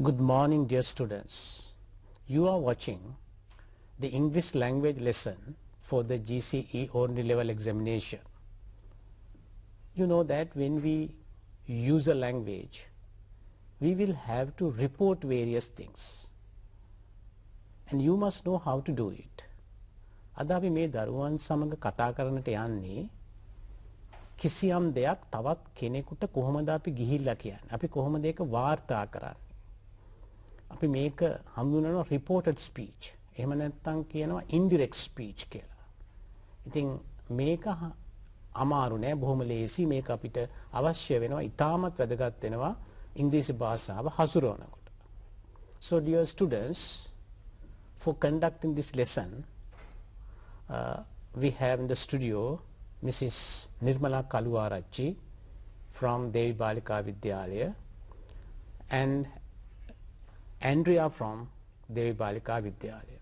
Good morning, dear students. You are watching the English language lesson for the GCE only level examination. You know that when we use a language, we will have to report various things. And you must know how to do it. අද අපි මේ දරුවන් සමග කතා කරන්නට යන්නේ කිසියම් දෙයක් තවත් කෙනෙකුට කොහොමද අපි ගිහිල්ලා කියන්නේ. අපි කොහොමද ඒක වාර්තා කරන්නේ. අපි මේක හඳුන්වනවා reported speech. එහෙම නැත්නම් කියනවා indirect speech කියලා. ඉතින් මේක අමාරු නෑ, බොහොම ලේසි. මේක අපිට අවශ්‍ය වෙනවා, ඉතාමත් වැදගත් වෙනවා ඉංග්‍රීසි භාෂාව හසුරවනකොට. So dear students, for conducting this lesson, we have in the studio Mrs. Nirmala Kaluarachi from Devi Balika Vidyalaya and Andrea from Devi Balika Vidyalaya.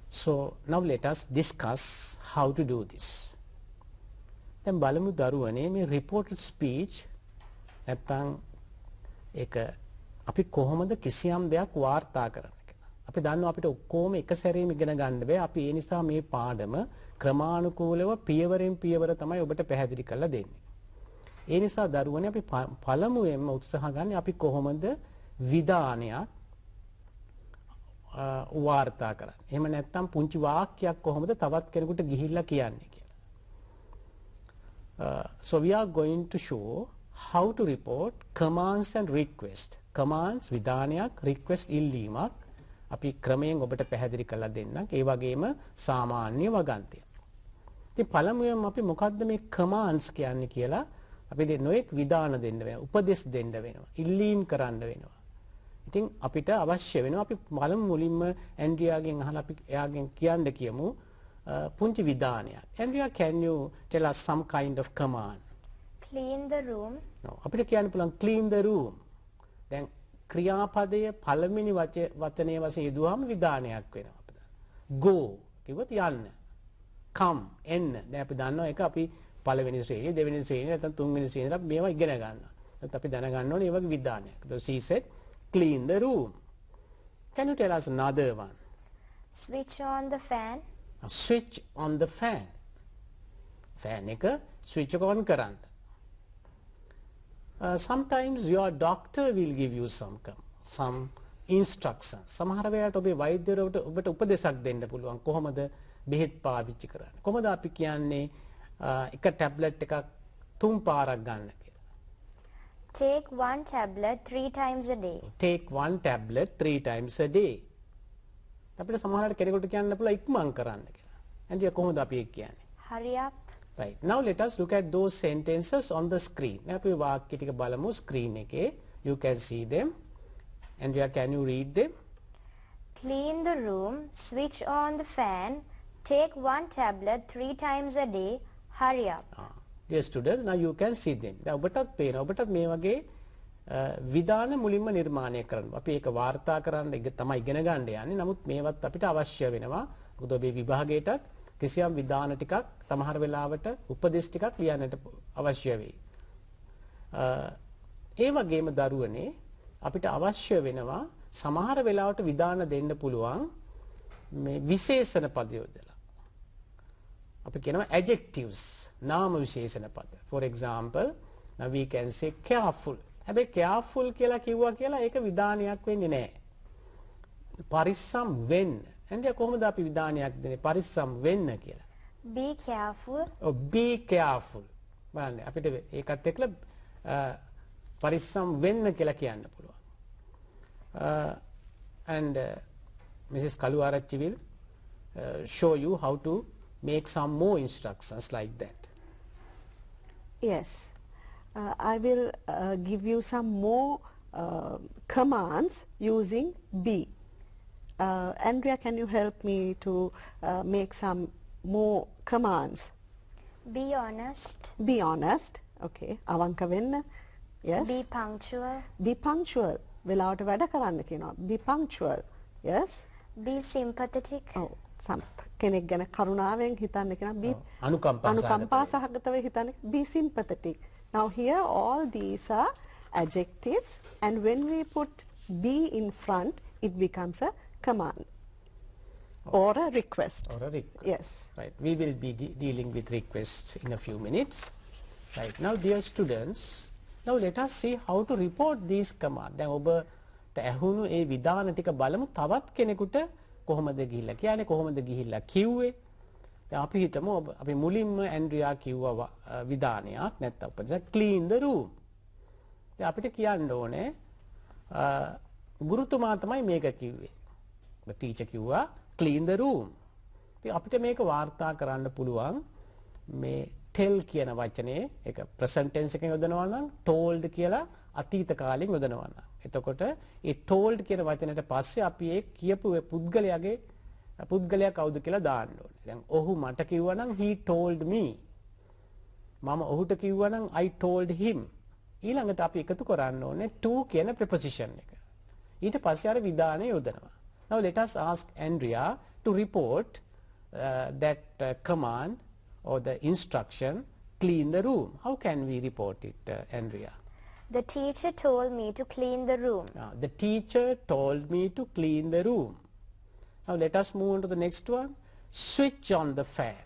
So now let us discuss how to do this. දැන් බලමු දරුවනේ මේ reported speech නැත්නම් ඒක අපි කොහොමද කිසියම් දෙයක් වාර්තා කරන්නේ කියලා. අපි දන්නවා අපිට ඔක්කොම එක සැරේම ඉගෙන ගන්න බෑ. අපි ඒ නිසා මේ පාඩම ක්‍රමානුකූලව පියවරෙන් පියවර තමයි ඔබට පැහැදිලි කරලා දෙන්නේ. ඒ නිසා දරුවනේ අපි පළමුවෙන්ම උත්සාහ ගන්න අපි කොහොමද විධානයක් වාර්තා කරන්නේ. එහෙම නැත්නම් පුංචි වාක්‍යයක් කොහොමද තවත් කෙනෙකුට ගිහිල්ලා කියන්නේ කියලා. So we are going to show how to report commands and request. Commands විධානයක්, request ඉල්ලීමක් අපි ක්‍රමයෙන් ඔබට පැහැදිලි කරලා දෙන්නම්. ඒ වගේම සාමාන්‍ය වගන්තිය. ඉතින් පළමුවෙන්ම අපි මොකද්ද මේ commands කියන්නේ කියලා අපි නොඑක් විධාන දෙන්න වෙනවා. උපදෙස් දෙන්න වෙනවා. ඉල්ලීම් කරන්න වෙනවා. ඉතින් අපිට අවශ්‍ය වෙනවා අපි මුලින්ම ඇන්ඩ්‍රියාගෙන් අහලා අපි එයාගෙන් කියන්න කියමු පුංචි විධානයක්. Andrea, can you tell us some kind of command? Clean the room. No, අපිට කියන්න පුළුවන් clean the room. දැන් ක්‍රියාපදයේ පළවෙනි වචනයේ වශයෙන් යෙදුවාම විධානයක් වෙනවා අපිට. Go කිව්වොත් යන්න. Come එන්න. දැන් අපි දන්නවා ඒක අපි පළවෙනි ශ්‍රේණිය, දෙවෙනි ශ්‍රේණිය නැත්නම් තුන්වෙනි ශ්‍රේණියට අපි මේවා ඉගෙන ගන්නවා. නැත්නම් අපි දැනගන්න ඕනේ මේ වගේ විධානයක්. So she said clean the room. Can you tell us another one? Switch on the fan. Switch on the fan. Fan එක switch on කරන්න. Sometimes your doctor will give you some instructions. සමහර වෙලාවට ඔබේ වෛද්‍යවරයාට ඔබට උපදෙසක් දෙන්න පුළුවන් කොහොමද බෙහෙත් පාවිච්චි කරන්නේ. කොහොමද අපි කියන්නේ එක ටැබ්ලට් එකක් 3 පාරක් ගන්න කියලා. Take one tablet 3 times a day. Take one tablet 3 times a day. අපිට සමහරවිට කෙනෙකුට කියන්න පුළුවන් ඉක්මන් කරන්න කියලා. එන්ඩියා කොහොමද අපි ඒක කියන්නේ? Hurry up. Right. Now let us look at those sentences on the screen. අපි වාක්‍ය ටික බලමු screen එකේ. You can see them. Andrea, can you read them? Clean the room, switch on the fan, take one tablet 3 times a day, hurry up. Dear students, now you can see them. දැන් ඔබටත් පේනවා. ඔබටත් මේ වගේ විධාන මුලින්ම නිර්මාණය කරන්න. අපි ඒක වාර්තා කරන්න තමයි ඉගෙන ගන්න යන්නේ. නමුත් මේවත් අපිට අවශ්‍ය වෙනවා. මොකද ඔබේ විභාගයටත් කිසියම් විධාන ටිකක් සමහර වෙලාවට උපදේශ ටිකක් ලියන්නට අවශ්‍ය වෙයි. ඒ වගේම දරුවනේ අපිට අවශ්‍ය වෙනවා සමහර වෙලාවට විධාන දෙන්න පුළුවන් මේ විශේෂණ පද යොදලා. අපි කියනවා adjectives, නාම විශේෂණ පද. For example, now we can say careful. හැබැයි careful කියලා කිව්වා කියලා ඒක විධානයක් වෙන්නේ නැහැ. පරිස්සම් වෙන්න. එන්ඩියා කොහොමද අපි විධානයක් දෙන්නේ පරිස්සම් වෙන්න කියලා? Be careful. Oh, be careful. බලන්න අපිට ඒකත් එක්කලා පරිස්සම් වෙන්න කියලා කියන්න පුළුවන්. And Mrs. Kaluarachi will show you how to make some more instructions like that. Yes. I will give you some more commands using be. Andrea, can you help me to make some more commands? Be honest. Be honest. Okay. අවංක වෙන්න. Yes. Be punctual. Be punctual. වෙලාවට වැඩ කරන්න කියනවා. Be punctual. Yes. Be sympathetic. Oh, කෙනෙක් ගැන කරුණාවෙන් හිතන්න කියනවා. Be අනුකම්පා සහගතව හිතන්න. Be sympathetic. Now here all these are adjectives, and when we put be in front, it becomes a command or a request. Or a request. Yes. Right. We will be dealing with requests in a few minutes. Right. Now, dear students, now let us see how to report these commands. දැන් ඔබට ඇහුණු ඒ විධාන ටික බලමු. තවත් කෙනෙකුට කොහොමද ගිහිල්ලා කියන්නේ කොහොමද ගිහිල්ලා කිව්වේ. දැන් අපි හිතමු අපි මුලින්ම ඇන්ඩ්‍රියා කිව්වා විධානයක් නැත්නම් උපදෙස් clean the room. දැන් අපිට කියන්න ඕනේ ගුරුතුමා තමයි මේක කිව්වේ. The teacher කිව්වා clean the room. ඉතින් අපිට මේක වාර්තා කරන්න පුළුවන් මේ tell කියන වචනේ ඒක present tense එකෙන් යොදනවා නම් told කියලා අතීත කාලෙන් යොදනවා නම්. එතකොට ඒ told කියන වචනයට පස්සේ අපි ඒ කියපු පුද්ගලයා කවුද කියලා දාන්න ඕනේ. දැන් ඔහු මට කිව්වා නම් he told me. මම ඔහුට කිව්වා නම් I told him. ඊළඟට අපි එකතු කරන්න ඕනේ to කියන preposition එක. ඊට පස්සේ අර විධානය යොදනවා. Now let us ask Andrea to report that command or the instruction clean the room. How can we report it, Andrea? The teacher told me to clean the room. The teacher told me to clean the room. Now let us move on to the next one. Switch on the fan.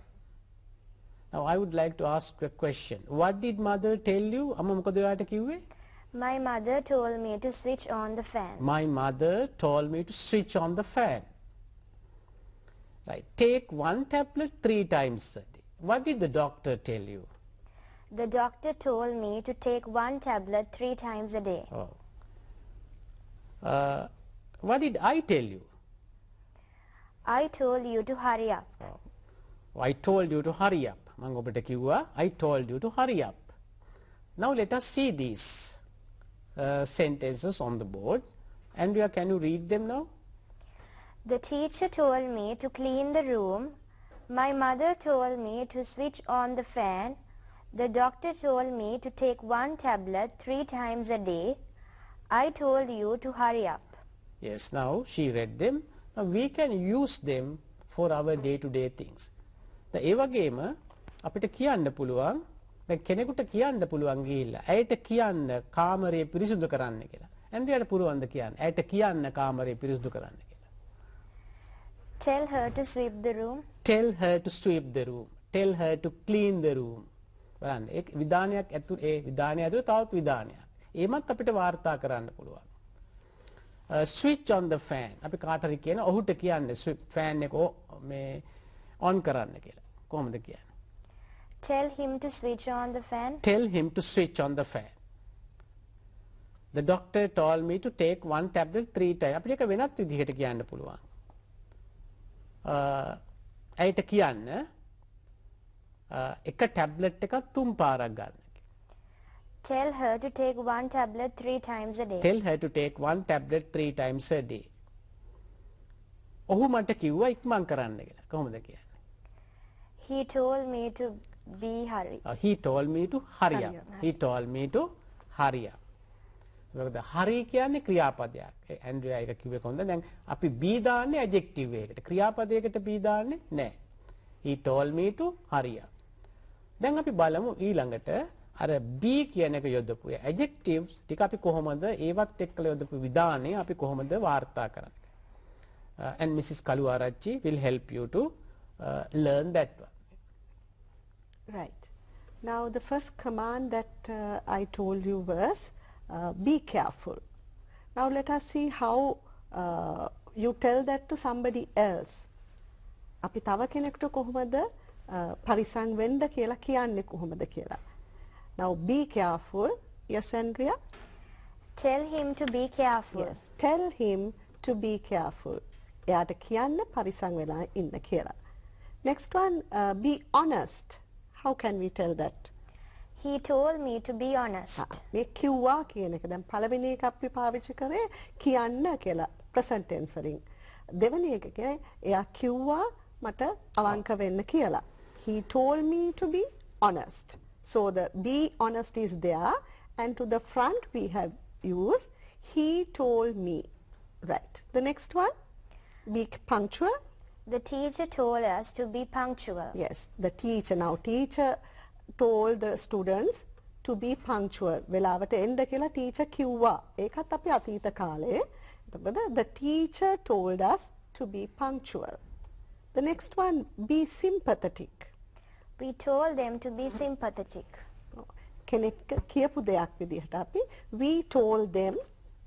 Now I would like to ask a question. What did mother tell you? Amma මොකද ඔයාට කිව්වේ? My mother told me to switch on the fan. My mother told me to switch on the fan. Right. Take one tablet 3 times a day. What did the doctor tell you? The doctor told me to take one tablet 3 times a day. Oh. What did I tell you? I told you to hurry up. Oh. I told you to hurry up. මම ඔබට කිව්වා I told you to hurry up. Now let us see these sentences on the board. Andrea, can you read them now? The teacher told me to clean the room. My mother told me to switch on the fan. The doctor told me to take one tablet 3 times a day. I told you to hurry up. Yes, now she read them. Now we can use them for our day-to-day things. ඒ වගේම අපිට කියන්න පුළුවන් දැන් කෙනෙකුට කියන්න පුළුවන් ගිහිල්ලා ඇයට කියන්න කාමරය පිරිසිදු කරන්න කියලා. ඇන්ඩ්‍රියාට පුළුවන්ද කියන්න? ඇයට කියන්න කාමරය පිරිසිදු කරන්න කියලා. Tell her to sweep the room. Tell her to sweep the room. Tell her to clean the room. බලන්න ඒ විධානයක් ඇතුළේ ඒ විධානය ඇතුළේ තවත් විධානයක්. ඒමත් අපිට වාර්තා කරන්න පුළුවන්. Switch on the fan. අපි කාට හරි කියන ඔහුට කියන්නේ fan එක මේ on කරන්න කියලා. කොහොමද කියන්නේ? Tell him to switch on the fan. Tell him to switch on the fan. The doctor told me to take one tablet 3 times. අපිට ඒක වෙනත් විදිහට කියන්න පුළුවන්. ඇයට කියන්න එක ටැබ්ලට් එකක් 3 පාරක් ගන්න. Tell her to take one tablet 3 times a day. Tell her to take one tablet 3 times a day. ඔහු මට කිව්වා ඉක්මන් කරන්න කියලා. කොහොමද කියන්නේ? He told me to be hurry. He told me to hurry up. He told me to hurry up. මොකද hurry කියන්නේ ක්‍රියාපදයක්. ඇන්ඩ්‍රියා එක කිව්වේ කොහොමද? දැන් අපි be දාන්නේ adjective එකකට. ක්‍රියාපදයකට be දාන්නේ නැහැ. He told me to hurry up. දැන් අපි බලමු ඊළඟට අර be කියන එක යොදපු adjectives ටික අපි කොහොමද ඒවත් එක්කලා යොදපු විධානය අපි කොහොමද වාර්තා කරන්නේ? And Mrs. Kaluarachchi will help you to learn that one. Right. Now the first command that I told you was be careful. Now let us see how you tell that to somebody else. අපි තව කෙනෙකුට කොහොමද පරිසං වෙන්න කියලා කියන්නේ කොහොමද කියලා. Now be careful. Yes, Andrea? Tell him to be careful. Yes. Tell him to be careful. එයාට කියන්න පරිසං වෙලා ඉන්න කියලා. Next one, be honest. How can we tell that? He told me to be honest. මේ කිව්වා කියන එක දැන් පළවෙනි එක අපි පාවිච්චි කරේ කියන්න කියලා present tense වලින්. දෙවෙනි එක කියන්නේ එයා කිව්වා මට අවංක වෙන්න කියලා. He told me to be honest. So the be honest is there and to the front we have used he told me. Right. The next one, be punctual. The teacher told us to be punctual. Yes, the teacher. Now teacher told the students to be punctual. වෙලාවට එන්න කියලා teacher කිව්වා. ඒකත් අපි අතීත කාලේ The teacher told us to be punctual. The next one, be sympathetic. We told them to be sympathetic. කෙනෙක් කියපු දෙයක් විදිහට අපි we told them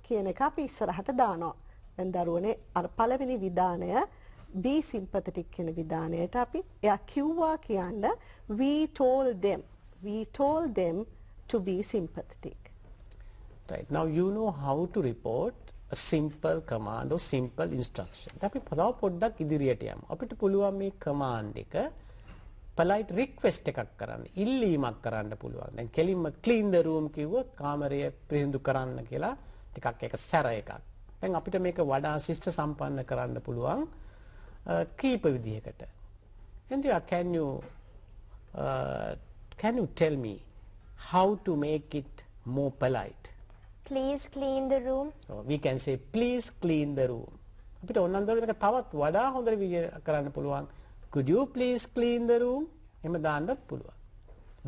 කියන එක අපි ඉස්සරහට දානවා. දැන් දරුවනේ අර පළවෙනි විධානය be sympathetic කියන විධානයට අපි එයා කිව්වා කියන්න we told them to be sympathetic. Right. Now you know how to report a simple command or simple instruction. අපි තව පොඩ්ඩක් ඉදිරියට යමු. අපිට පුළුවන් මේ command එක polite request එකක් කරන්න. ඉල්ලීමක් කරන්න පුළුවන්. දැන් කෙලින්ම clean the room කිව්වොත් කාමරය පිරිසිදු කරන්න කියලා ටිකක් ඒක සැර එකක්. දැන් අපිට මේක වඩා ශිෂ්ට සම්පන්න කරන්න පුළුවන් කීප විදිහකට. Andrea, can you tell me how to make it more polite? Please clean the room. So we can say please clean the room. අපිට ඕනනම් දවල්ක තවත් වඩා හොඳ විදිහට කරන්න පුළුවන්. Could you please clean the room? එහෙම දාන්නත් පුළුවන්.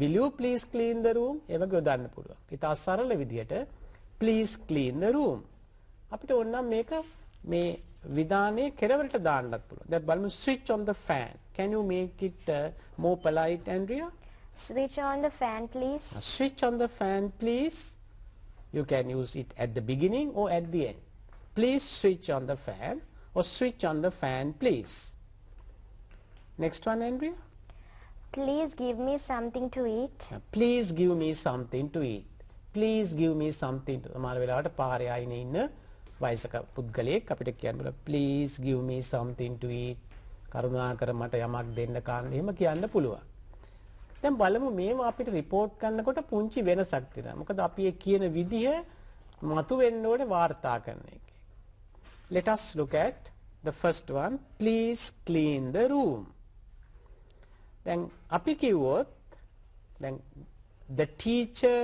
Will you please clean the room? ඒ වගේ දාන්න පුළුවන්. ඉතා සරල විදිහට please clean the room. අපිට ඕනනම් මේක මේ විධානයේ කෙරවලට දාන්නත් පුළුවන්. දැන් බලමු switch on the fan. Can you make it more polite, Andrea? Switch on the fan, please. Switch on the fan, please. You can use it at the beginning or at the end. Please switch on the fan or switch on the fan, please. Next one, Andrea. Please give me something to eat. Please give me something to eat. Please give me something to සමහර වෙලාවට පාරේ ආයිනේ ඉන්න වයසක පුද්ගලයෙක් අපිට කියන්න බල please give me something to eat. කරුණාකර මට යමක් දෙන්න කාන්න එහෙම කියන්න පුළුවන්. දැන් බලමු මේව අපිට report කරනකොට පුංචි වෙනසක් තියෙනවා. මොකද අපි ඒ කියන විදිහ මතුවෙන්න ඕනේ වාර්තා කරන එකේ. Let us look at the first one. Please clean the room. Then අපි කිව්වොත් then the teacher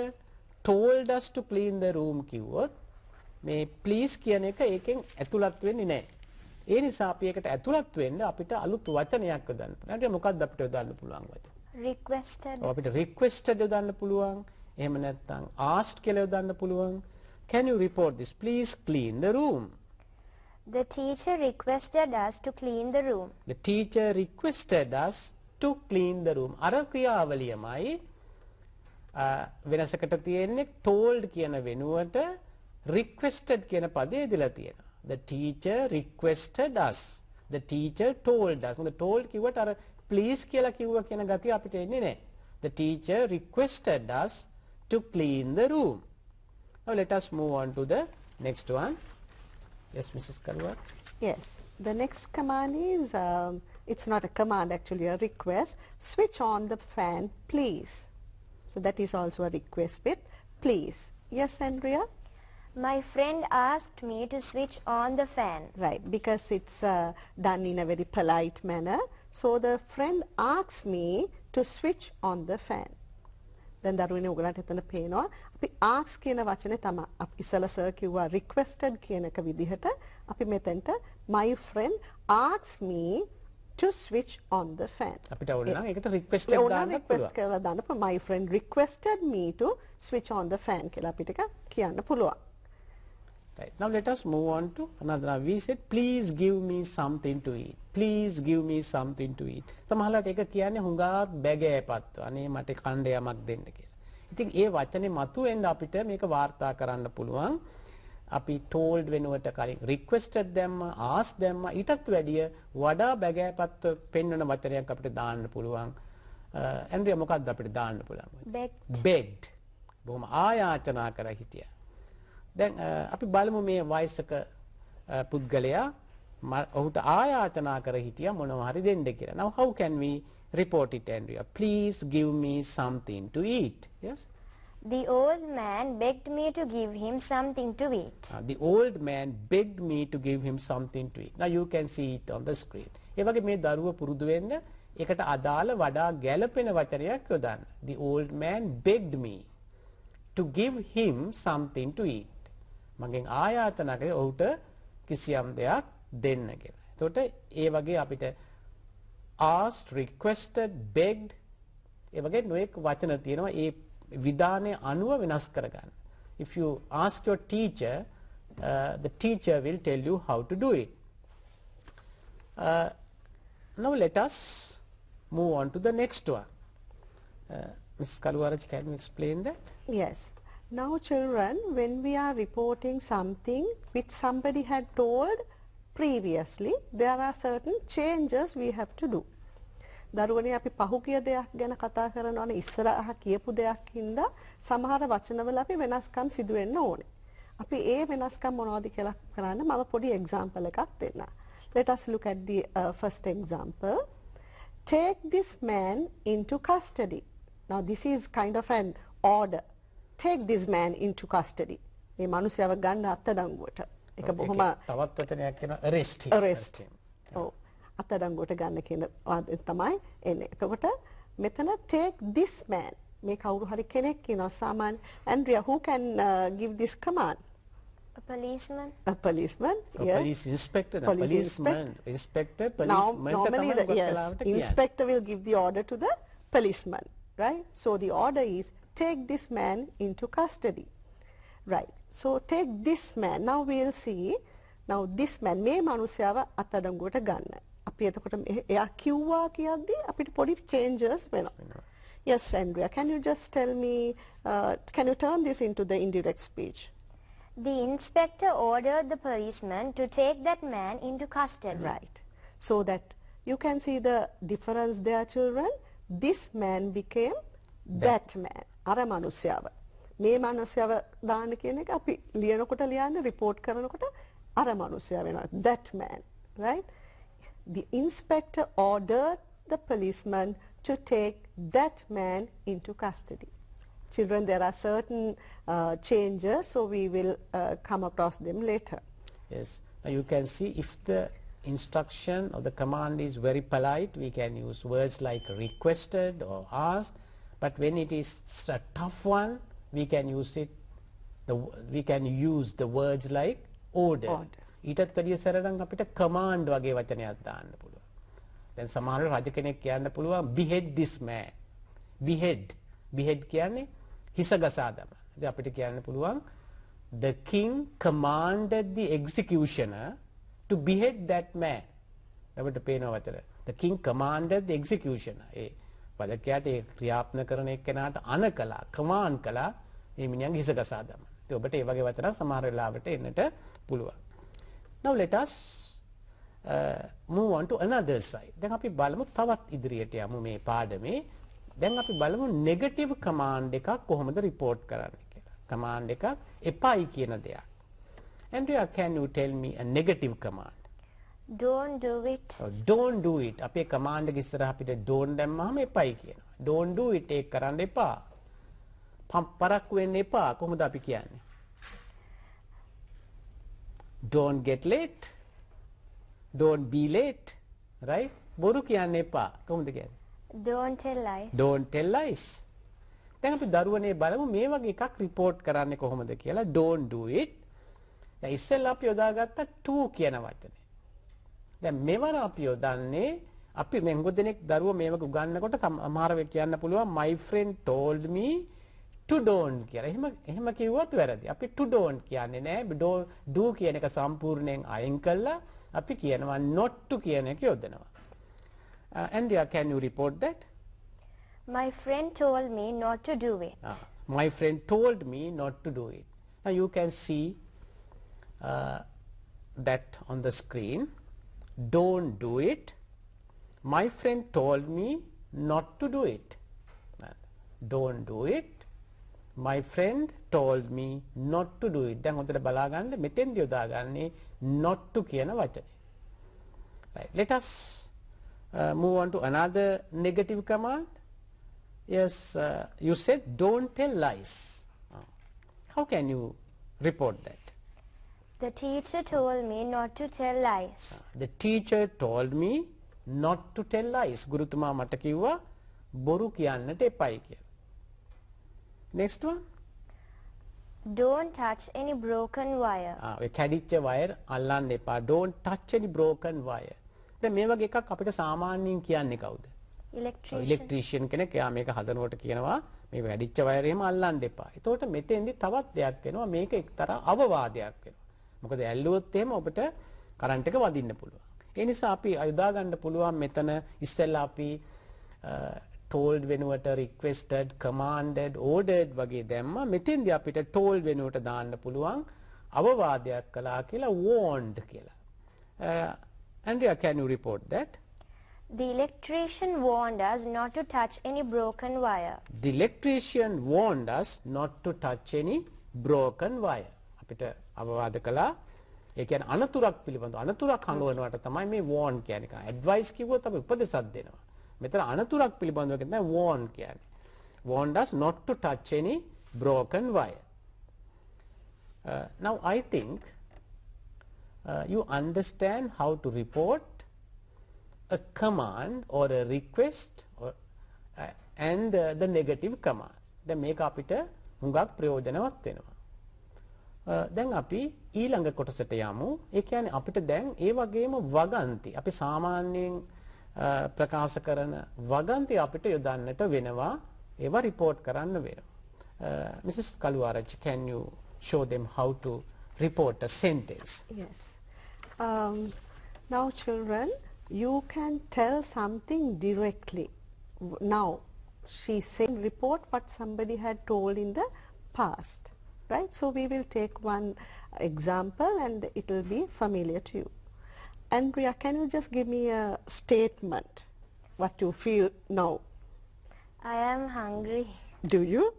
told us to clean the room කිව්වොත් මේ please කියන එක ඒකෙන් ඇතුළත් වෙන්නේ නැහැ. ඒ නිසා අපි ඒකට ඇතුළත් වෙන්න අපිට අලුත් වචනයක් යොදන්න පුළුවන්. ඒකට මොකක්ද අපිට යොදන්න පුළුවන් වචන? Requested. අපිට requested යොදන්න පුළුවන්. එහෙම නැත්නම් asked කියලා යොදන්න පුළුවන්. Can you report this? Please clean the room. The teacher requested us to clean the room. The teacher requested us to clean the room. අර ක්‍රියාවලියමයි වෙනසකට තියෙන්නේ told කියන වෙනුවට requested කියන පදේ දීලා තියෙනවා. The teacher requested us. The teacher told us. මොකද told කිව්වට අර please කියලා කිව්වා කියන ගතිය අපිට එන්නේ නැහැ. The teacher requested us to clean the room. Now let us move on to the next one. Yes, Mrs. Karwat. Yes, the next command is, it's not a command actually, a request. Switch on the fan, please. So that is also a request with please. Yes, Andrea? My friend asked me to switch on the fan. Right, because it's done in a very polite manner. So the friend asked me to switch on the fan. දැන් දරුවනේ ඔයගලන්ට එතන පේනවා අපි ask කියන වචනේ තමයි අපි ඉස්සලා සර් කිව්වා requested කියන එක විදිහට අපි මෙතෙන්ට my friend asked me to switch on the fan. අපිට ඕන නම් ඒකට requested දාන්න පුළුවන්. කියලා දාන්න පුළුවන්. My friend requested me to switch on the fan කියලා අපිට කියන්න පුළුවන්. Right. Now let us move on to another. We said please give me something to eat. Please give me something to eat. සමහරවිට ඒක කියන්නේ හුඟක් බැගෑපත්. අනේ මට කන්න යමක් දෙන්න කියලා. ඉතින් ඒ වචනේ මතුවෙන්න අපිට මේක වාර්තා කරන්න පුළුවන්. අපි told වෙනුවට කලින් requested දැම්ම, asked දැම්ම ඊටත් වැඩිය වඩා බැගෑපත් පෙන්වන වචනයක් අපිට දාන්න පුළුවන්. ඇන්ඩ්‍රියා මොකක්ද අපිට දාන්න පුළුවන්? begged. බොහොම ආයාචනා කර හිටියා. දැන් අපි බලමු මේ වයසක පුද්ගලයා ඔහුට ආයාචනා කර හිටියා මොනවා හරි දෙන්න කියලා. Now how can we report it, Andrea? Please give me something to eat. Yes? The old man begged me to give him something to eat. The old man begged me to give him something to eat. Now you can see it on the screen. ඒ වගේ මේ දරුව පුරුදු වෙන්න ඒකට අදාළ වඩා ගැළපෙන වචනයක් යොදන්න. The old man begged me to give him something to eat. මගෙන් ආයාචනා කරේ ඔහුට කිසියම් දෙයක් දෙන්න කියලා. එතකොට ඒ වගේ අපිට asked, requested, begged ඒ වගේ නොඑක් වචන තියෙනවා ඒ විධානයේ අනුව වෙනස් කරගන්න. If you ask your teacher the teacher will tell you how to do it. Now let us move on to the next one. Ms. Kaluwaraj, can you explain that? Yes. Now children, when we are reporting something which somebody had told previously, there are certain changes we have to do. දරුවනේ අපි පහුගිය දෙයක් ගැන කතා කරනවනේ ඉස්සරහ කියපු දෙයක් හින්දා සමහර වචනවල අපි වෙනස්කම් සිදු වෙන්න ඕනේ. අපි ඒ වෙනස්කම් මොනවද කියලා කරන්න මම පොඩි example එකක් දෙන්න. Let us look at the first example. Take this man into custody. Now this is kind of an order. Take this man into custody. මේ මිනිහයව ගන්න අත්අඩංගුවට. ඒක බොහොම තවත් වචනයක් කියනවා arrest. Arrest. ඔව්. අත්අඩංගුවට ගන්න කියන තමයි එන්නේ. එතකොට මෙතන take this man මේ කවුරු හරි කෙනෙක් කියනවා සාමාන්‍ය Andrea, who can give this command? A policeman. A policeman. A Yes. police inspector, a Police policeman, inspector, Now policeman. normally the inspector will give the order to the policeman, right? So the order is take this man into custody, right? So take this man. Now we will see. Now this man මේ මනුස්සයව අත්අඩංගුවට ගන්න. අපි එතකොට එයා කිව්වා කියද්දි අපිට පොඩි changes වෙනවා. Yes, Andrea, can you just tell me, can you turn this into the indirect speech? The inspector ordered the policeman to take that man into custody. Right. So that you can see the difference there, children. This man became that man. අර මනුස්සයව. මේ මනුස්සයව දාන්න කියන එක අපි ලියනකොට ලියන්න report කරනකොට අර මනුස්සයා වෙනවා. That man, right? The inspector ordered the policeman to take that man into custody. Children, there are certain changes, so we will come across them later. Yes. Now you can see if the instruction or the command is very polite, we can use words like requested or asked. But when it is a tough one, we can use it. We can use the words like order. ඊටත් වැඩිය සරලව අපිට command වගේ වචනයක් දාන්න පුළුවන්. දැන් සමහර රජ කෙනෙක් කියන්න පුළුවන් behead this man. Behead කියන්නේ හිස ගසා දමන. ඉතින් අපිට කියන්න පුළුවන් the king commanded the executioner to behead that man. අපිට පේනවා වතර. The king commanded the executioner. ඒ වදකයාට ඒ ක්‍රියාත්මක කරන එක්කෙනාට අණ කළා, command කළා මේ මිනිහාගේ හිස ගසා දමන. ඉතින් ඔබට ඒ වගේ වචන සමහර වෙලාවට එන්නට පුළුවන්. Now let us move on to another side. දැන් අපි බලමු තවත් ඉදිරියට යමු මේ පාඩමේ. දැන් අපි බලමු negative command එකක් කොහොමද report කරන්නේ කියලා. command එකක් එපයි කියන දෙයක්. Andrea, can you tell me a negative command? Don't do it. Don't do it. අපේ command එක ඉස්සරහ අපිට don't දැම්මම එපයි කියනවා. Don't do it ඒක කරන්න එපා. පරක්කු වෙන්න එපා. කොහොමද අපි කියන්නේ? Don't get late. Don't be late. Right? බොරු කියන්න එපා. කොහොමද කියන්නේ? Don't tell lies. Don't tell lies. දැන් අපි දරුවනේ බලමු මේ වගේ එකක් report කරන්නේ කොහොමද කියලා. Don't do it. දැන් ඉස්සෙල්ලා අපි යොදාගත්ත to කියන වචනේ. දැන් මෙවර අපි යොදන්නේ අපි මෙංගො දෙනෙක් දරුවෝ මේවක උගන්වනකොට සමහර වෙලාවට කියන්න පුළුවන් my friend told me to don't කියලා. එහෙම කිව්වොත් වැරදි. අපි to don't කියන්නේ නෑ. do කියන එක සම්පූර්ණයෙන් අයින් කළා අපි කියනවා not to කියන එක යොදනවා. Andrea, can you report that? My friend told me not to do it. My friend told me not to do it. Now you can see that on the screen. Don't do it. My friend told me not to do it. Don't do it. My friend told me not to do it. දැන් හොඳට බලා ගන්න මෙතෙන්දී යොදාගන්නේ not to කියන වචනේ. Right. Let us move on to another negative command. Yes, you said don't tell lies. How can you report that? The teacher told me not to tell lies. The teacher told me not to tell lies. ගුරුතුමා මට කිව්වා බොරු කියන්නට එපයි කියලා. Next one. Don't touch any broken wire. ඔය කැඩිච්ච wire අල්ලන්න එපා. Don't touch any broken wire. දැන් මේ වගේ එකක් අපිට සාමාන්‍යයෙන් කියන්නේ කවුද? Electrician කෙනෙක්. එයා මේක හදනකොට කියනවා මේ වැඩිච්ච වයර් එහෙම අල්ලන්න එපා. එතකොට මෙතෙන්දි තවත් දෙයක් වෙනවා. මේක එක්තරා අවවාදයක් වෙනවා. මොකද ඇල්ලුවොත් එහෙම ඔබට කරන්ට් එක වදින්න පුළුවන්. ඒ නිසා අපි යොදා ගන්න පුළුවන් මෙතන ඉස්සෙල්ලා අපි told වෙනුවට requested, commanded, ordered වගේ දැම්මා. මෙතෙන්දී අපිට told වෙනුවට දාන්න පුළුවන් අවවාදයක් කළා කියලා warned කියලා. Andrea, can you report that? The electrician warned us not to touch any broken wire. The electrician warned us not to touch any broken wire. අපිට අවවාද කළා. ඒ කියන්නේ අනතුරක් පිළිබඳව අනතුරක් හඟවනවට තමයි මේ warn කියන්නේ. advice කිව්වොත් අපි උපදෙසක් දෙනවා. මෙතන අනතුරක් පිළිබඳව කියන warn කියන්නේ. warned us not to touch any broken wire. Now I think you understand how to report a command or a request or and the negative command. දැන් මේක අපිට හුඟක් ප්‍රයෝජනවත් වෙනවා. දැන් අපි ඊළඟ කොටසට යමු. ඒ කියන්නේ අපිට දැන් ඒ වගේම වගන්ති අපි සාමාන්‍යයෙන් ප්‍රකාශ කරන වගන්ති අපිට යොදන්නට වෙනවා. ඒවා report කරන්න වෙනවා. Mrs. Kaluarach, can you show them how to report a sentence? Yes. Now children, you can tell something directly. Now she's saying report what somebody had told in the past, right? So we will take one example and it will be familiar to you. Andrea, can you just give me a statement what you feel now? I am hungry. Do you?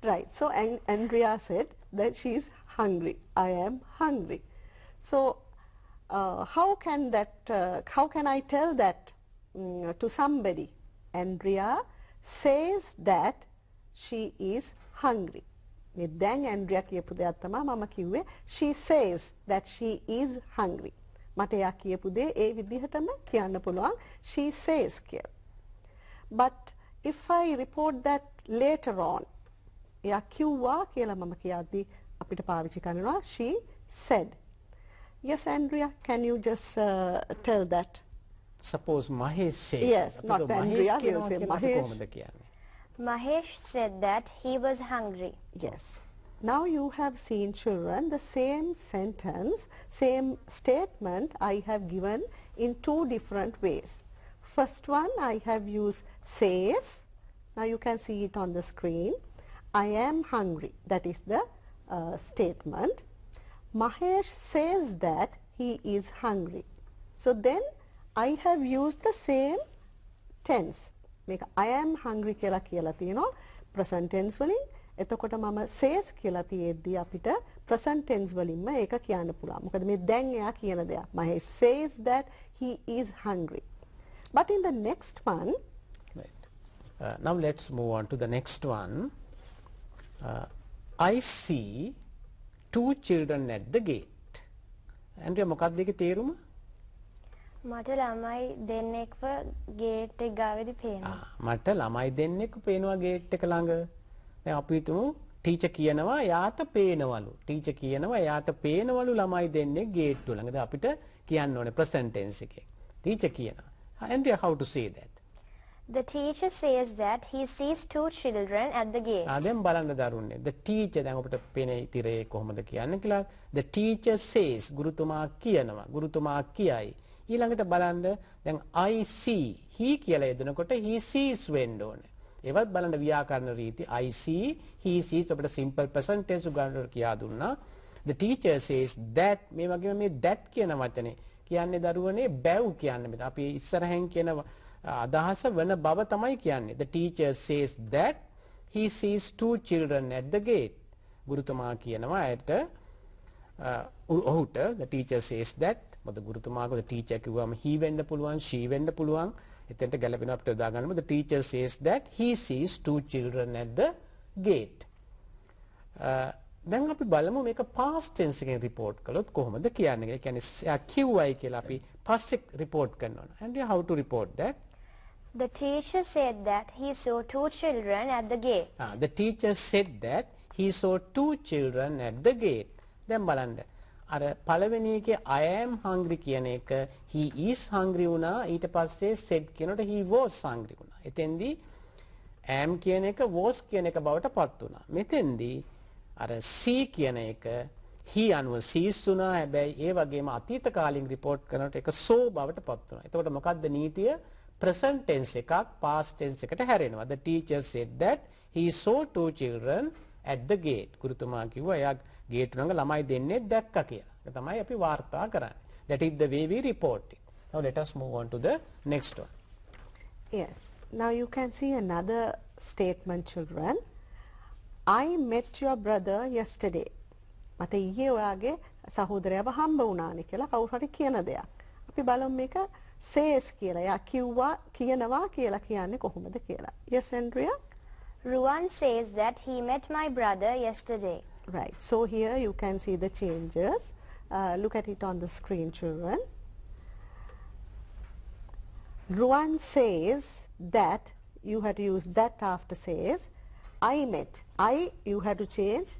Right. So Andrea said that she is hungry. I am hungry. So how can I tell that to somebody? Andrea says that she is hungry. මේ දැන් Andrea කියපු දෙයක් තමයි මම කිව්වේ she says that she is hungry. මට එයා කියපු දේ ඒ විදිහටම කියන්න පුළුවන් she says කියලා. But if I report that later on එයා කිව්වා කියලා මම කියද්දි අපිට පාවිච්චි කරනවා she said. Yes, Andrea, can you just tell that? Suppose Mahesh says. Yes, not Andrea. He'll say Mahesh. Mahesh said that he was hungry. Yes. Now you have seen, children, the same sentence, same statement I have given in two different ways. First one I have used says. Now you can see it on the screen. I am hungry. That is the statement. Mahesh says that he is hungry. So then I have used the same tense. Make I am hungry කියලා කියලා තියෙනවා present tense වලින්. එතකොට මම says කියලා තියෙද්දි අපිට present tense වලින්ම ඒක කියන්න පුළුවන්. මොකද මේ දැන් එයා කියන දෙයක්. Mahesh says that he is hungry. But in the next one, right. Now let's move on to the next one. I see two children at the gate. Andrea, මොකක්ද ඒකේ තේරුම? මට ළමයි දෙන්නෙක්ව ගේට් එක ගාවේදී පේනවා. මට ළමයි දෙන්නෙක් පේනවා ගේට් එක ළඟ. දැන් අපි හිතමු ටීචර් කියනවා යාට පේනවලු. ටීචර් කියනවා යාට පේනවලු ළමයි දෙන්නෙක් ගේට්ටුව ළඟ. දැන් අපිට කියන්න ඕනේ present tense එකෙන්. ටීචර් කියනවා. Andrea, how to say that? The teacher says that he sees two children at the gate. දැන් බලන්න දරුන්නේ. The teacher දැන් අපිට පේන ඉතිරේ කොහොමද කියන්නේ කියලා. The teacher says ගුරුතුමා කියනවා. ගුරුතුමා කියයි. ඊළඟට බලන්න දැන් I see he කියලා යදනකොට he sees වෙන්න ඕනේ. ඒවත් බලන්න ව්‍යාකරණ රීති I see he sees අපිට simple present tense උගන්වන්න කියා දුන්නා. The teacher says that මේ වගේම මේ that කියන වචනේ කියන්නේ දරුවනේ බැව් කියන්නේ මෙතන අපි ඉස්සරහෙන් කියන අදහස වෙන බව තමයි කියන්නේ. The teacher says that he sees two children at the gate. ගුරුතුමා කියනවා ඇයට ඔහුට the teacher says that මොකද ගුරුතුමාගේ teacher කිව්වම he වෙන්න පුළුවන් she වෙන්න පුළුවන්. එතෙන්ට ගැලපෙනවා අපිට උදා ගන්නම the teacher says that he sees two children at the gate. දැන් අපි බලමු මේක past tense එකෙන් report කළොත් කොහොමද කියන්නේ. ඒ කියන්නේ කිව්වයි කියලා අපි පස්සේ report කරනවා. And how to report that? The teacher said that he saw two children at the gate. The teacher said that he saw two children at the gate. දැන් බලන්න. අර පළවෙනි එකේ I am hungry කියන එක he is hungry වුණා. ඊට පස්සේ said කියනකොට he was hungry වුණා. එතෙන්දී am කියන එක was කියන එක බවට පත් වුණා. මෙතෙන්දී අර see කියන එක he අනුව cease වුණා. හැබැයි ඒ වගේම අතීත කාලින් report කරනකොට ඒක so බවට පත් වුණා. එතකොට මොකක්ද නීතිය? present tense එකක් past tense එකට හැරෙනවා. The teacher said that he saw two children at the gate. ගුරුතුමා කිව්වා එයා ගේට් ළඟ ළමයි දෙන්නේ දැක්කා කියලා. ඒක තමයි අපි වාර්තා කරන්නේ. That is the way we report it. Now let us move on to the next one. Yes. Now you can see another statement, children. I met your brother yesterday. මට ඊයේ ඔයාගේ සහෝදරයව හම්බ වුණානේ කියලා කවුරු හරි කියන දෙයක්. අපි බලමු මේක says කියලා. යා කිව්වා කියනවා කියලා කියන්නේ කොහොමද කියලා. Yes, Andrea? Ruan says that he met my brother yesterday. Right. So here you can see the changes. Look at it on the screen, children. Ruan says that, you had to use that after says. I met. I, you had to change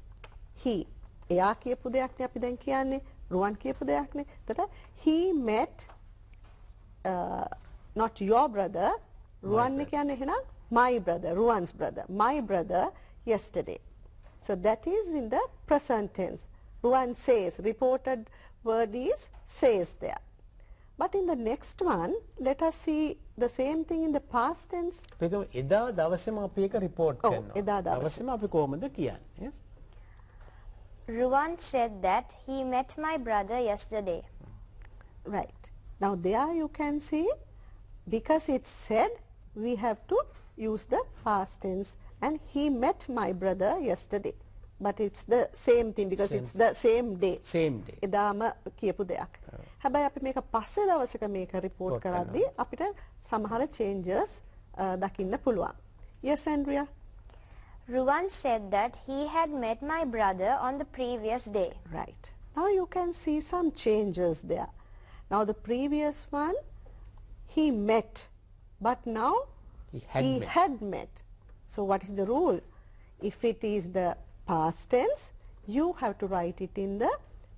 he. එයා කියපු දෙයක්නේ අපි දැන් කියන්නේ. රුවන් කියපු දෙයක්නේ. එතකොට he met not your brother. රුවන් කියන්නේ එහෙනම් my brother, Ruan's brother. My brother yesterday. So that is in the present tense. Ruan says, reported word is says there. But in the next one, let us see the same thing in the past tense. එතකොට එදා දවසේම අපි ඒක report කරනවා. එදා දවසේ. දවසේම අපි කොහොමද කියන්නේ? Yes. Ruan said that he met my brother yesterday. Right. Now there you can see, because it's said, we have to use the past tense, and he met my brother yesterday. But it's the same thing because it's the same day. Same day. එදාම කියපු දෙයක්. හැබැයි අපි මේක පස්සේ දවසක මේක report කරද්දී අපිට සමහර changes දකින්න පුළුවන්. Yes, Andrea? Ruan said that he had met my brother on the previous day. Right. Now you can see some changes there. Now the previous one, he met, but now He had met. So what is the rule? If it is the past tense, you have to write it in the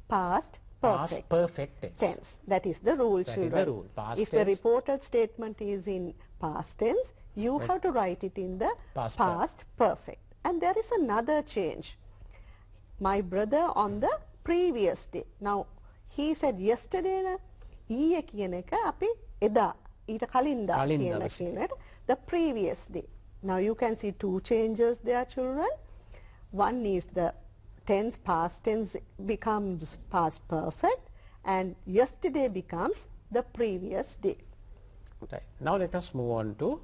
past perfect, tense. That is the rule, That children. is the rule. Past if the tense. reported statement is in past tense, you have to write it in the Past perfect. And there is another change. My brother on the previous day. Now he said yesterday na ඊයේ කියන එක අපි එදා ඊට කලින් දා කලින් කියන දවසේ. කෙනට the previous day. Now you can see two changes there, children. One is the tense, past tense becomes past perfect, and yesterday becomes the previous day. Right. Now let us move on to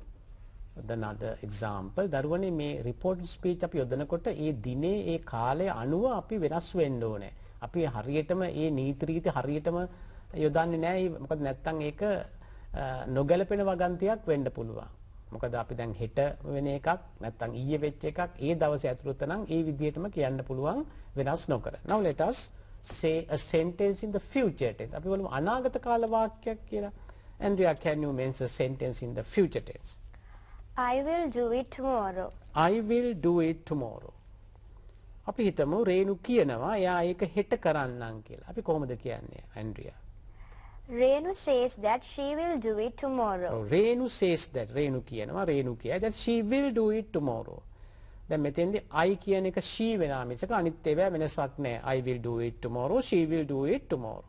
another example. දරුවනේ මේ report speech අපි යොදනකොට ඒ දිනේ ඒ කාලය අනුව අපි වෙනස් වෙන්න ඕනේ. අපි හරියටම ඒ නීති රීති හරියටම යොදන්නේ නැහැ. මොකද නැත්තම් ඒක නොගැලපෙන වගන්තියක් වෙන්න පුළුවන්. මොකද අපි දැන් හෙට වෙන එකක් නැත්තම් ඊයේ වෙච්ච එකක් ඒ දවසේ ඇතුළත නම් ඒ විදිහටම කියන්න පුළුවන් වෙනස් නොකර. Now let us say a sentence in the future tense. අපි බලමු අනාගත කාල වාක්‍යයක් කියලා. Andrea, can you mention a sentence in the future tense? I will do it tomorrow. I will do it tomorrow. අපි හිතමු රේණු කියනවා එයා ඒක හෙට කරන්නම් කියලා. අපි කොහොමද කියන්නේ, Andrea? Renu says that she will do it tomorrow. So, Renu says that, Renu කියනවා, Renu කියයි that she will do it tomorrow. දැන් මෙතෙන්දී I කියන එක she වෙනා මිසක අනිත් ඒවා වෙනසක් නැහැ. I will do it tomorrow, she will do it tomorrow.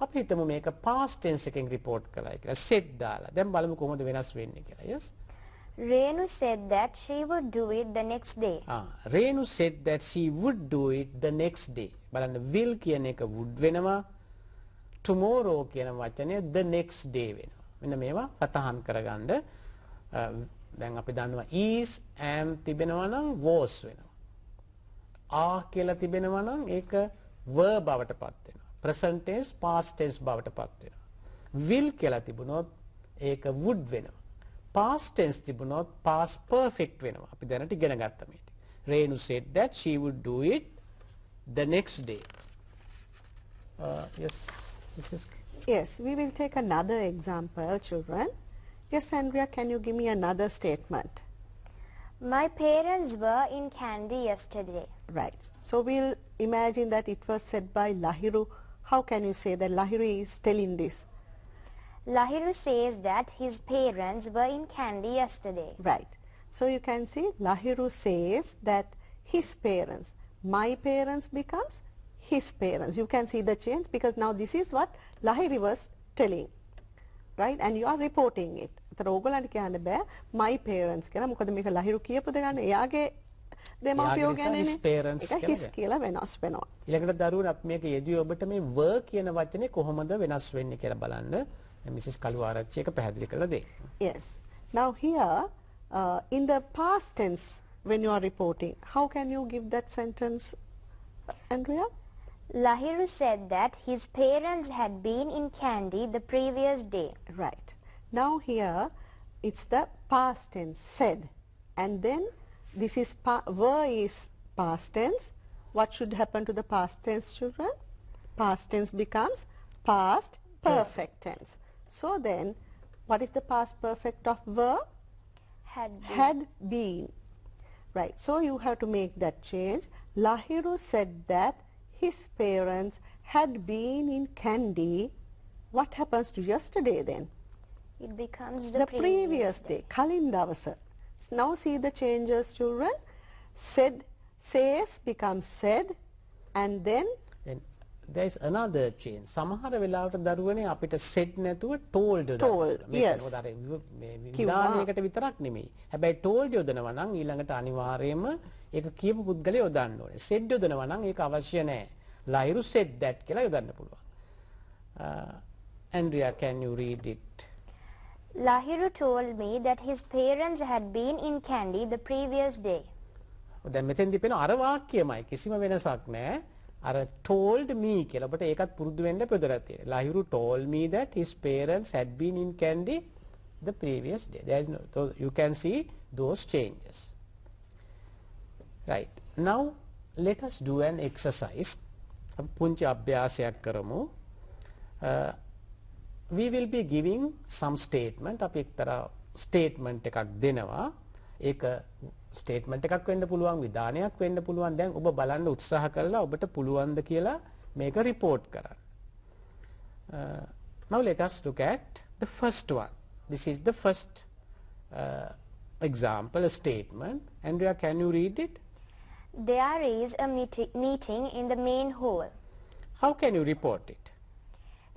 අපි හිතමු මේක past tense එකෙන් report කළා කියලා. said දාලා. දැන් බලමු කොහොමද වෙනස් වෙන්නේ කියලා. Yes? Renu said that she would do it the next day. Renu said that she would do it the next day. බලන්න will කියන එක would වෙනවා. tomorrow කියන වචනය the next day වෙනවා. මෙන්න මේවා සටහන් කරගන්න. දැන් අපි දන්නවා is am තිබෙනවා නම් was වෙනවා. are කියලා තිබෙනවා නම් ඒක were බවට පත් වෙනවා. present tense past tense බවට පත් වෙනවා. will කියලා තිබුණොත් ඒක would වෙනවා. past tense තිබුණොත් past perfect වෙනවා. අපි දැනට ඉගෙන ගත්තා මේක. Renu said that she would do it the next day. Yes. Yes, we will take another example, children. Yes, Andrea, can you give me another statement? My parents were in Kandy yesterday. Right. So we'll imagine that it was said by Lahiru. How can you say that Lahiru is telling this? Lahiru says that his parents were in Kandy yesterday. Right. So you can see Lahiru says that his parents, my parents becomes his parents. You can see the change because now this is what Lahiri was telling, right? And you are reporting it. ඒතර ඕගොල්ලන්ට කියන්න බෑ my parents කියලා. මොකද මේක ලහිරු කියපු දෙ ගන්න එයාගේ දෙමාපියෝ ගැනනේ. his parents ඒක his කියලා වෙනස් වෙනවා. ඊළඟට දරුවෝ අපි මේක යෙදුවේ ඔබට මේ were කියන වචනේ කොහොමද වෙනස් වෙන්නේ කියලා බලන්න. මිසස් කළුආරච්චි එක පැහැදිලි කරලා දෙන්න. Yes. Now here in the past tense when you are reporting, how can you give that sentence, Andrea? Lahiru said that his parents had been in Kandy the previous day. Right. Now here it's the past tense said, and then this is were is past tense. What should happen to the past tense, children? Past tense becomes past perfect tense. So then what is the past perfect of were? Had been. Right. So you have to make that change. Lahiru said that his parents had been in Kandy. What happens to yesterday then? It becomes The previous day. Kalin dawasa. Now see the changes, children. Said, says becomes said, and then there is another change. සමහර වෙලාවට දරුවනේ අපිට set නැතුව told යොදන්න. Told, yes. විධානයකට විතරක් නෙමෙයි. හැබැයි told යොදනවා නම් ඊළඟට අනිවාර්යයෙන්ම ඒක කියපු පුද්ගලයා යොදන්න ඕනේ. set යොදනවා නම් ඒක අවශ්‍ය නැහැ. ලහිරු said that කියලා යොදන්න පුළුවන්. Andrea, can you read it? Lahiru told me that his parents had been in Kandy the previous day. දැන් මෙතෙන්දී පේන අර වාක්‍යයමයි කිසිම වෙනසක් නැහැ. අර told me කියලා ඔබට ඒකත් පුරුදු වෙන්න පෙදලා තියෙනවා. Lahiru told me that his parents had been in Kandy the previous day. There is no, so you can see those changes. Right. Now let us do an exercise. පුංචි අභ්‍යාසයක් කරමු. We will be giving some statement. අපි එක්තරා statement එකක් දෙනවා. ඒක statement එකක් වෙන්න පුළුවන්, විධානයක් වෙන්න පුළුවන්. දැන් ඔබ බලන්න උත්සාහ කළා ඔබට පුළුවන්ද කියලා මේක report කරන්න. Now let us look at the first one. This is the first example, a statement. Andrea, can you read it? There is a meeting in the main hall. How can you report it?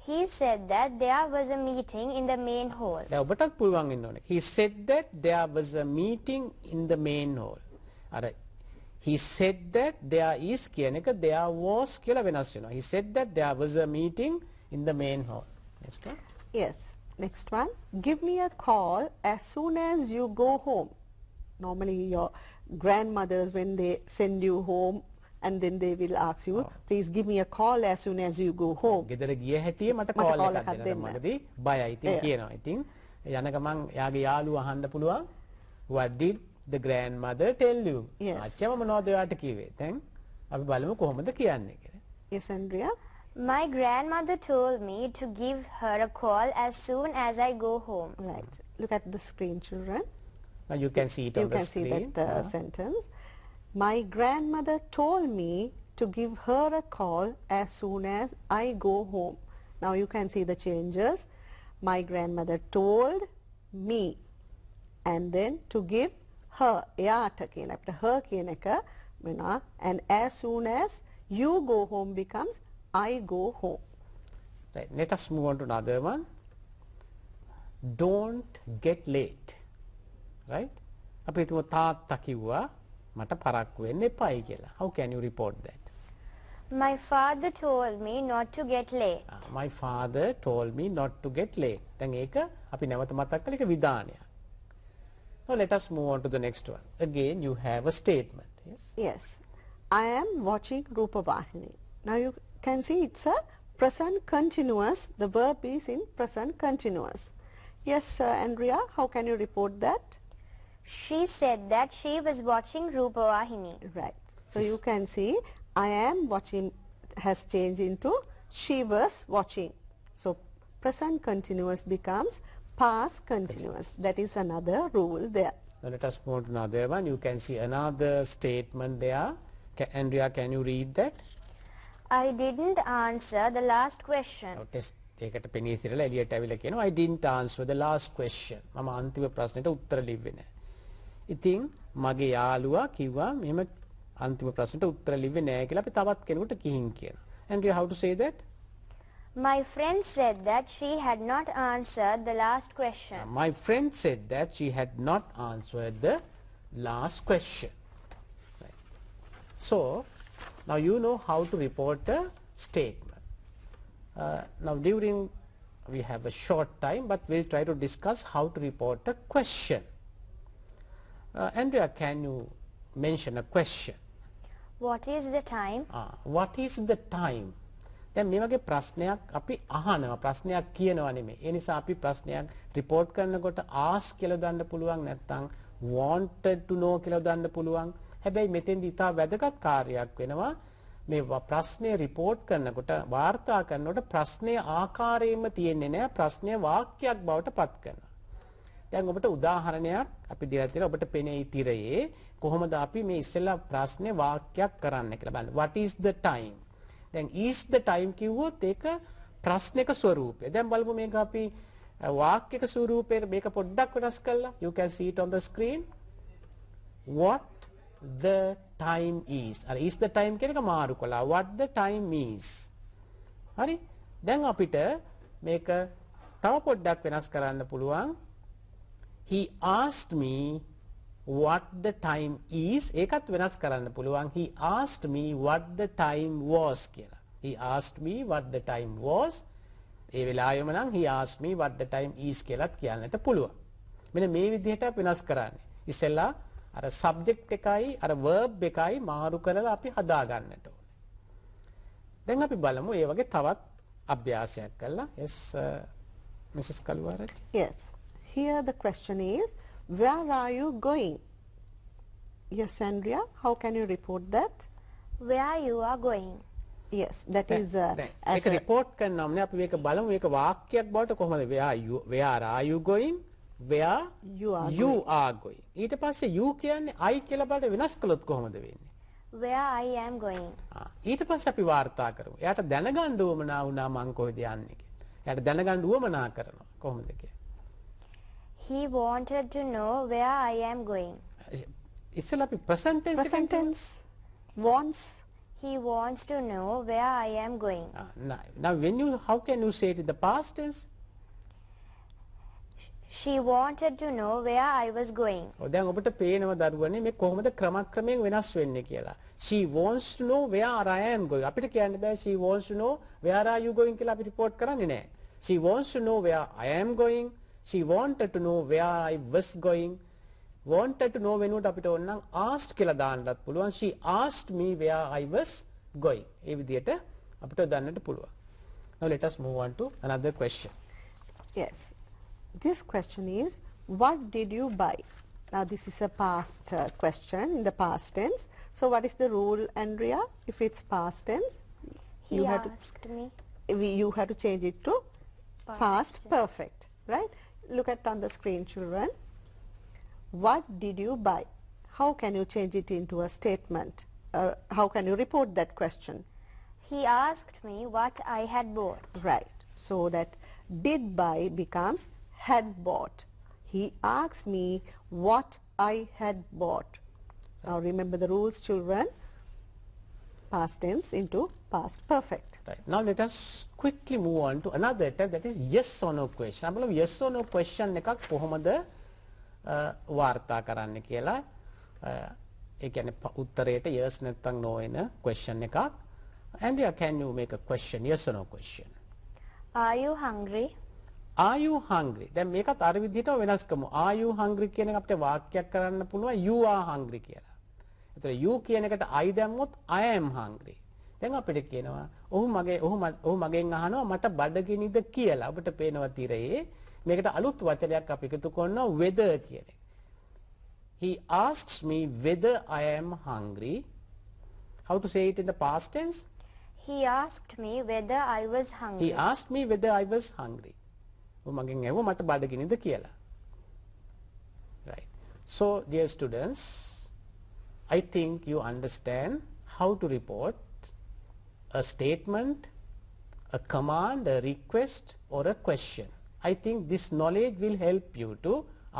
He said that there was a meeting in the main hall. දැන් ඔබටත් පුළුවන් වෙන්න ඕනේ. He said that there was a meeting in the main hall. අර he said that there is කියන එක there was කියලා වෙනස් වෙනවා. He said that there was a meeting in the main hall. Next one. Yes. Next one. Give me a call as soon as you go home. Normally your grandmothers, when they send you home, and then they will ask you, please give me a call as soon as you go home. ගෙදර ගිය හැටියේ මට call එකක් දෙන්න. මගදී බයයි. ඉතින් කියනවා. ඉතින් යන ගමන් එයාගේ යාළුවා අහන්න පුළුවන්. What did the grandmother tell you? අච්චම මොනවද ඔයාට කිව්වේ? දැන් අපි බලමු කොහොමද කියන්නේ කියලා. Yes, Andrea. My grandmother told me to give her a call as soon as I go home. Right. Look at the screen, children. Now you can see it on the screen. You can see that sentence. My grandmother told me to give her a call as soon as I go home. Now you can see the changes. My grandmother told me, and then to give her, එයාට කියන අපිට her කියන එක වෙනවා, and as soon as you go home becomes I go home. Right. Let us move on to another one. Don't get late. Right? අපි හිතමු තාත්තා කිව්වා මට පරක්කු වෙන්න එපායි කියලා. How can you report that? My father told me not to get late. My father told me not to get late. දැන් ඒක අපි නැවත මතක් කළ එක විධානයක්. Now let us move on to the next one. Again you have a statement. Yes. Yes. I am watching Rupavahini. Now you can see it's a present continuous. The verb is in present continuous. Yes, Andrea, how can you report that? She said that she was watching Rupavahini. Right. So you can see I am watching has changed into she was watching. So present continuous becomes past continuous. That is another rule there. Now let us move on to another one. You can see another statement there. Andrea, can you read that? I didn't answer the last question. Now test ඒකට පෙනී සිරලා එළියට ඇවිල්ලා කියනවා I didn't answer the last question. මම අන්තිම ප්‍රශ්නෙට උත්තර ලිව්වේ නැහැ. ඉතින් මගේ යාළුවා කිව්වා මෙහෙම අන්තිම ප්‍රශ්නට උත්තර ලිව්වේ නැහැ කියලා අපි තවත් කෙනෙකුට කිහින් කියනවා. And how to say that? My friend said that she had not answered the last question. My friend said that she had not answered the last question. Right. So now you know how to report a statement. Now during we have a short time, but we'll try to discuss how to report a question. Andrea, can you mention a question? What is the time? What is the time? දැන් මේ වගේ ප්‍රශ්නයක් අපි අහනවා, ප්‍රශ්නයක් කියනවා නෙමෙයි. ඒ නිසා අපි ප්‍රශ්නයක් report කරනකොට ask කියලා දාන්න පුළුවන්, නැත්නම් wanted to know කියලා දාන්න පුළුවන්. හැබැයි මෙතෙන්දි ඉතා වැදගත් කාර්යයක් වෙනවා. මේ ප්‍රශ්නය report කරනකොට, වාර්තා කරනකොට ප්‍රශ්නයේ ආකාරයෙන්ම තියෙන්නේ නැහැ, ප්‍රශ්නය වාක්‍යයක් බවට පත් කරනවා. දැන් ඔබට උදාහරණයක් අපි දීලා තියෙනවා. ඔබට පෙනේ තිරයේ කොහොමද අපි මේ ඉස්සෙල්ලා ප්‍රශ්නේ වාක්‍යයක් කරන්න කියලා බලන්න. What is the time? දැන් is the time කිව්වොත් ඒක ප්‍රශ්නික ස්වරූපය. දැන් බලමු මේක අපි වාක්‍යක ස්වරූපයට මේක පොඩ්ඩක් වෙනස් කළා. You can see it on the screen. What the time is. අර is the time කියන එක මාරු කළා. What the time is. හරි? දැන් අපිට මේක තව පොඩ්ඩක් වෙනස් කරන්න පුළුවන්. He asked me what the time is. ඒකත් වෙනස් කරන්න පුළුවන්. He asked me what the time was කියලා. He asked me what the time was. ඒ වෙලාවෙම නම් he asked me what the time is කියලාත් කියන්නට පුළුවන්. මෙන්න මේ විදිහට වෙනස් කරන්නේ. ඉස්සෙල්ලා අර subject එකයි අර verb එකයි මාරු කරලා අපි හදා ගන්නට ඕනේ. දැන් අපි බලමු ඒ වගේ තවත් අභ්‍යාසයක් කරලා. Yes, Mrs. Kaluwaraj. Yes. Here the question is, where are you going? Yes, Andrea, how can you report that? Where you are going? Yes, that is ඒක report කරනවානේ අපි මේක බලමු මේක වාක්‍යයක් බවට කොහොමද where are you going? Where you are going. ඊට පස්සේ you කියන්නේ I කියලා බලට වෙනස් කළොත් කොහොමද වෙන්නේ? Where I am going. ඊට පස්සේ අපි වාර්තා කරමු. එයාට දැනගන්න උවමනා වුණා මං කොහෙද යන්නේ කියලා. එයාට දැනගන්න උවමනා කරනවා කොහොමද කියලා. He wanted to know where I am going. ඉස්සෙල්ලා අපි present tense wants. He wants to know where I am going. Now how can you say it in the past tense? She wanted to know where I was going. දැන් ඔබට පේනවා දරුවනේ මේ කොහොමද ක්‍රමක්‍රමයෙන් වෙනස් වෙන්නේ කියලා. She wants to know where I am going. අපිට කියන්න බෑ she wants to know where are you going කියලා අපි report කරන්නේ නැහැ. She wants to know where I am going. She wanted to know where I was going. Wanted to know වෙනුවට අපිට ඕන නම් asked කියලා දාන්නත් පුළුවන්. She asked me where I was going. ඒ විදිහට අපිට දාන්නට පුළුවන්. Now let us move on to another question. Yes. This question is, what did you buy? Now this is a past question in the past tense. So what is the rule, Andrea? If it's past tense, He asked me. You have to change it to past perfect, right? Look at on the screen, children. What did you buy? How can you change it into a statement? How can you report that question? He asked me what I had bought. Right. So that did buy becomes had bought. He asked me what I had bought. Now remember the rules, children. Past tense into past perfect. Right. Now let us quickly move on to another type, that is yes or no question. අපල yes or no question එකක් කොහොමද වාර්තා කරන්න කියලා. ඒ කියන්නේ උත්තරයට yes නැත්නම් no එන question එකක්. Andrea, can you make a question, yes or no question? Are you hungry? Are you hungry? දැන් මේකත් අර විදිහටම වෙනස් කරමු. Are you hungry කියන එක අපිට වාක්‍යයක් කරන්න පුළුවන් you are hungry කියලා. එතකොට you කියන එකට I දැම්මොත් I am hungry. දැන් අපිට කියනවා ඔහු මගෙන් අහනවා මට බඩගිනිද කියලා. ඔබට පේනවා තිරේ මේකට අලුත් වචනයක් අපි එකතු කරනවා whether කියන එක. He asks me whether I am hungry. How to say it in the past tense? He asked me whether I was hungry. He asked me whether I was hungry. ඔහු මගෙන් ඇහුවා මට බඩගිනිද කියලා. Right. So dear students, I think you understand how to report a statement, a command, a request or a question. I think this knowledge will help you to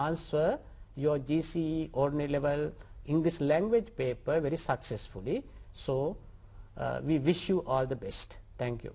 answer your GCE ordinary level English language paper very successfully. So we wish you all the best. Thank you.